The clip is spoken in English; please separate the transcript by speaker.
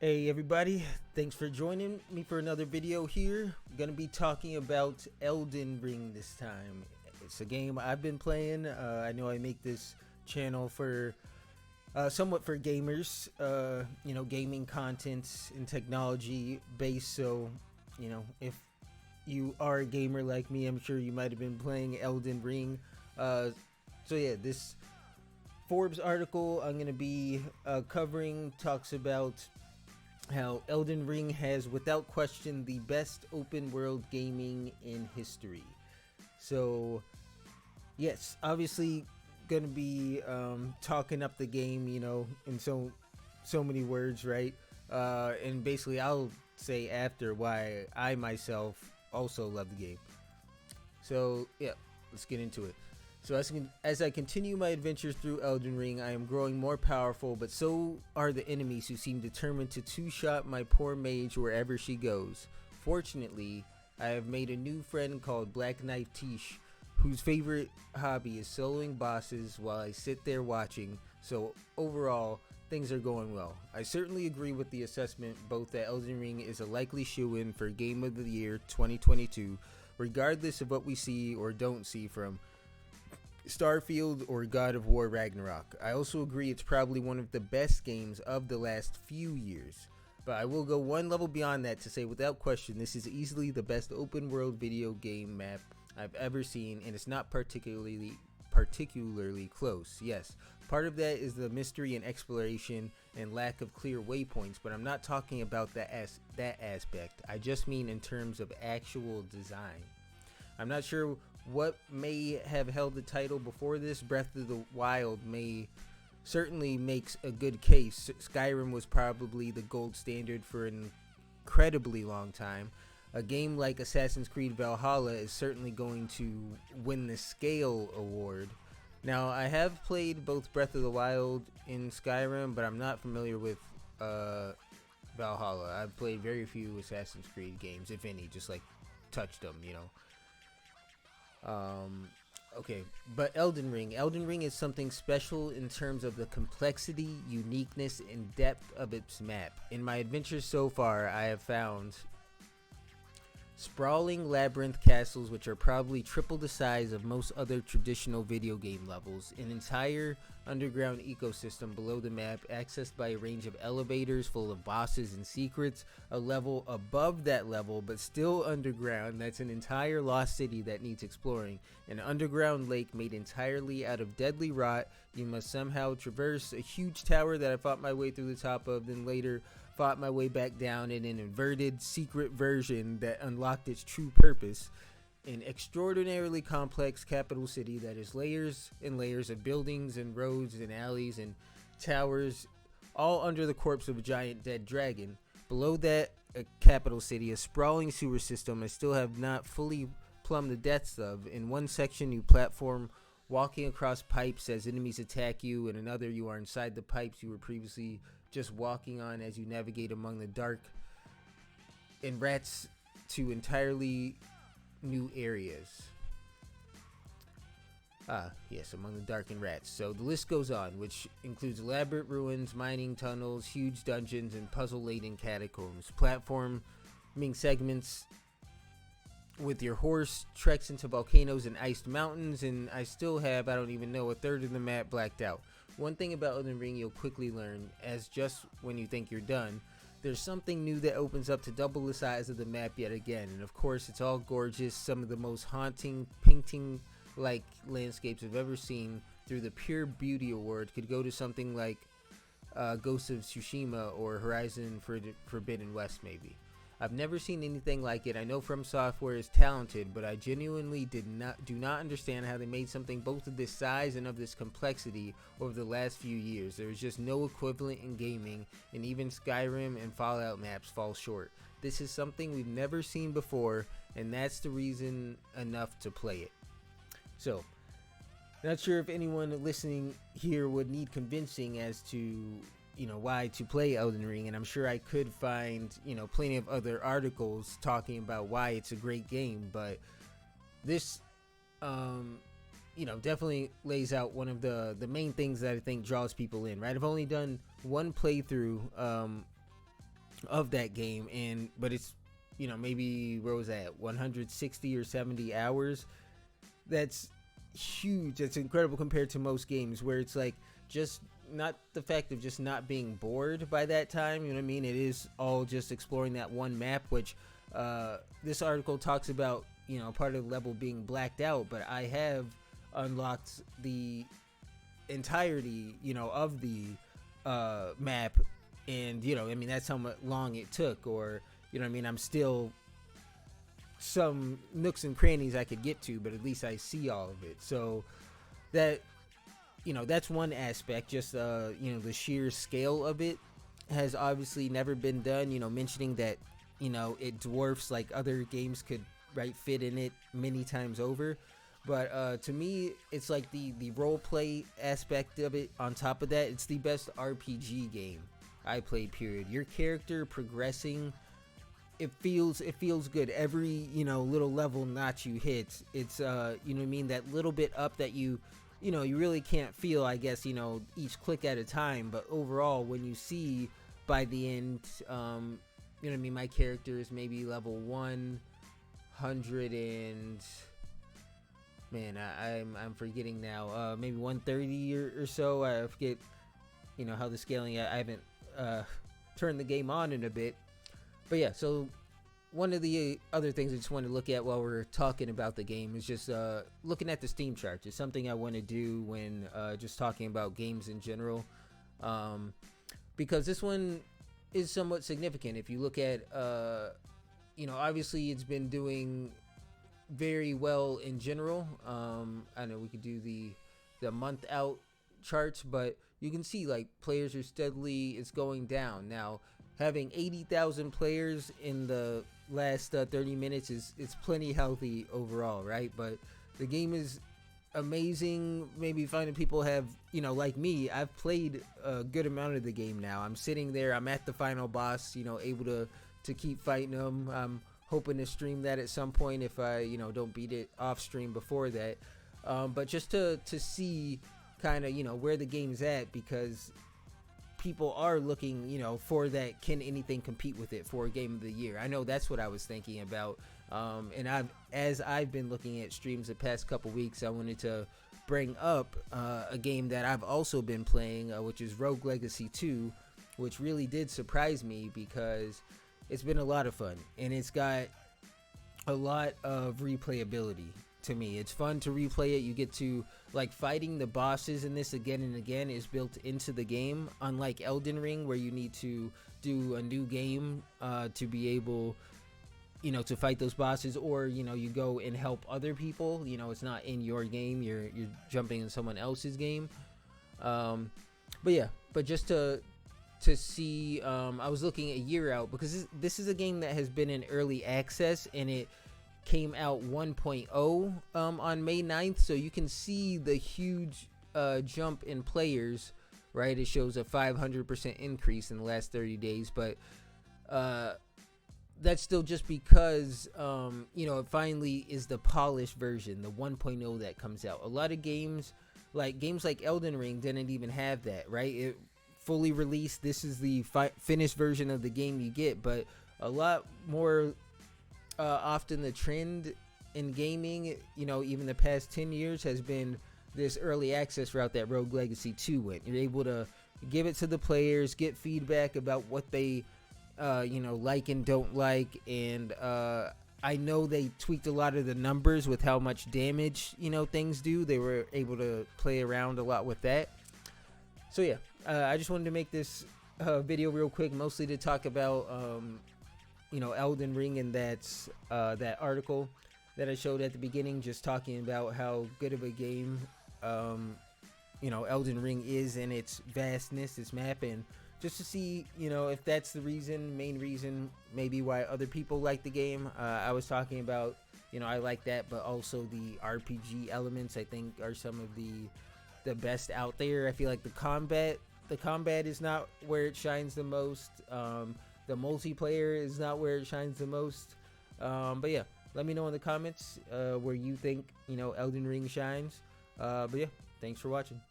Speaker 1: Hey everybody, thanks for joining me for another video here. I'm going to be talking about Elden Ring this time. It's a game I've been playing. I know I make this channel for somewhat for gamers, gaming content and technology based. So, if you are a gamer like me, I'm sure you might have been playing Elden Ring. This Forbes article I'm going to be covering talks about how Elden Ring has, without question, the best open world gaming in history. So, yes, obviously, gonna be talking up the game, in so many words, right? And basically, I'll say after why I myself also love the game. So, yeah, let's get into it. So as I continue my adventures through Elden Ring, I am growing more powerful, but so are the enemies who seem determined to two-shot my poor mage wherever she goes. Fortunately, I have made a new friend called Black Knife Tish, whose favorite hobby is soloing bosses while I sit there watching, so overall, things are going well. I certainly agree with the assessment both that Elden Ring is a likely shoo-in for Game of the Year 2022, regardless of what we see or don't see from Starfield or God of War Ragnarok. I also agree it's probably one of the best games of the last few years. But I will go one level beyond that to say without question this is easily the best open world video game map I've ever seen, and it's not particularly close. Yes, part of that is the mystery and exploration and lack of clear waypoints, but I'm not talking about that aspect. I just mean in terms of actual design. I'm not sure what may have held the title before this. Breath of the Wild certainly makes a good case. Skyrim was probably the gold standard for an incredibly long time. A game like Assassin's Creed Valhalla is certainly going to win the Scale Award. Now, I have played both Breath of the Wild and Skyrim, but I'm not familiar with Valhalla. I've played very few Assassin's Creed games, if any, just like touched them, Okay, but Elden Ring is something special in terms of the complexity, uniqueness, and depth of its map. In my adventures so far, I have found sprawling labyrinth castles which are probably triple the size of most other traditional video game levels, an entire underground ecosystem below the map accessed by a range of elevators full of bosses and secrets, a level above that level but still underground that's an entire lost city that needs exploring, an underground lake made entirely out of deadly rot you must somehow traverse, a huge tower that I fought my way through the top of, then later fought my way back down in an inverted secret version that unlocked its true purpose. An extraordinarily complex capital city that is layers and layers of buildings and roads and alleys and towers, all under the corpse of a giant dead dragon. Below that capital city, a sprawling sewer system I still have not fully plumbed the depths of. In one section, you platform walking across pipes as enemies attack you. In another, you are inside the pipes you were previously just walking on as you navigate among the dark and rats to entirely new areas. Yes, among the dark and rats. So the list goes on, which includes elaborate ruins, mining tunnels, huge dungeons, and puzzle-laden catacombs. Platforming segments with your horse, treks into volcanoes and iced mountains, and I still have, I don't even know, a third of the map blacked out. One thing about Elden Ring you'll quickly learn, as just when you think you're done, there's something new that opens up to double the size of the map yet again. And of course, it's all gorgeous, some of the most haunting, painting-like landscapes I've ever seen. Through the Pure Beauty Award could go to something like Ghost of Tsushima or Horizon Forbidden West, maybe. I've never seen anything like it. I know From Software is talented, but I genuinely do not understand how they made something both of this size and of this complexity over the last few years. There is just no equivalent in gaming, and even Skyrim and Fallout maps fall short. This is something we've never seen before, and that's the reason enough to play it. So, not sure if anyone listening here would need convincing as to why to play Elden Ring, and I'm sure I could find plenty of other articles talking about why it's a great game, but this definitely lays out one of the main things that I think draws people in, right? I've only done one playthrough of that game. And but it's, maybe where was that, 160 or 70 hours. That's huge. That's incredible compared to most games where it's like just not the fact of just not being bored by that time. You know what I mean? It is all just exploring that one map, which this article talks about, part of the level being blacked out, but I have unlocked the entirety, of the map. And, that's how long it took, or, I'm still some nooks and crannies I could get to, but at least I see all of it. So that, that's one aspect. Just the sheer scale of it has obviously never been done. Mentioning that it dwarfs like other games could fit in it many times over. But to me, it's like the role play aspect of it. On top of that, it's the best RPG game I played, period. Your character progressing, it feels good. Every little level notch you hit, it's that little bit up that you really can't feel, I guess, each click at a time. But overall, when you see by the end, my character is maybe level 100 and I'm forgetting now, maybe 130 or so. I forget how the scaling, I haven't turned the game on in a bit. But yeah, so one of the other things I just want to look at while we're talking about the game is just looking at the Steam charts. It's something I want to do when just talking about games in general, because this one is somewhat significant. If you look at, obviously it's been doing very well in general. I know we could do the month out charts, but you can see like players are steadily, it's going down. Now, having 80,000 players in the last 30 minutes is plenty healthy overall, right? But the game is amazing. Maybe finding people have, like me, I've played a good amount of the game now. I'm sitting there, I'm at the final boss, able to keep fighting them. I'm hoping to stream that at some point if I, don't beat it off stream before that. But just to see kind of, where the game's at, because people are looking, for that, can anything compete with it for a game of the year? I know that's what I was thinking about. And as I've been looking at streams the past couple weeks, I wanted to bring up a game that I've also been playing, which is Rogue Legacy 2, which really did surprise me because it's been a lot of fun and it's got a lot of replayability. To me, it's fun to replay it. You get to, like, fighting the bosses in this again and again is built into the game, unlike Elden Ring, where you need to do a new game to be able, to fight those bosses, or you go and help other people. It's not in your game, you're jumping in someone else's game. But yeah, but just to see, I was looking a year out, because this is a game that has been in early access, and it came out 1.0 on May 9th, so you can see the huge jump in players, right? It shows a 500% increase in the last 30 days, but that's still just because it finally is the polished version, the 1.0 that comes out. A lot of games like Elden Ring didn't even have that, right? It fully released, this is the finished version of the game you get. But a lot more often the trend in gaming, even the past 10 years, has been this early access route that Rogue Legacy 2 went. You're able to give it to the players, get feedback about what they like and don't like, and I know they tweaked a lot of the numbers with how much damage things do. They were able to play around a lot with that. So yeah, I just wanted to make this video real quick, mostly to talk about Elden Ring, and that's that article that I showed at the beginning, just talking about how good of a game Elden Ring is, and its vastness, its map, and just to see if that's the main reason maybe why other people like the game. I was talking about I like that, but also the RPG elements I think are some of the best out there. I feel like the combat is not where it shines the most. The multiplayer is not where it shines the most. But yeah, let me know in the comments where you think Elden Ring shines. But yeah, thanks for watching.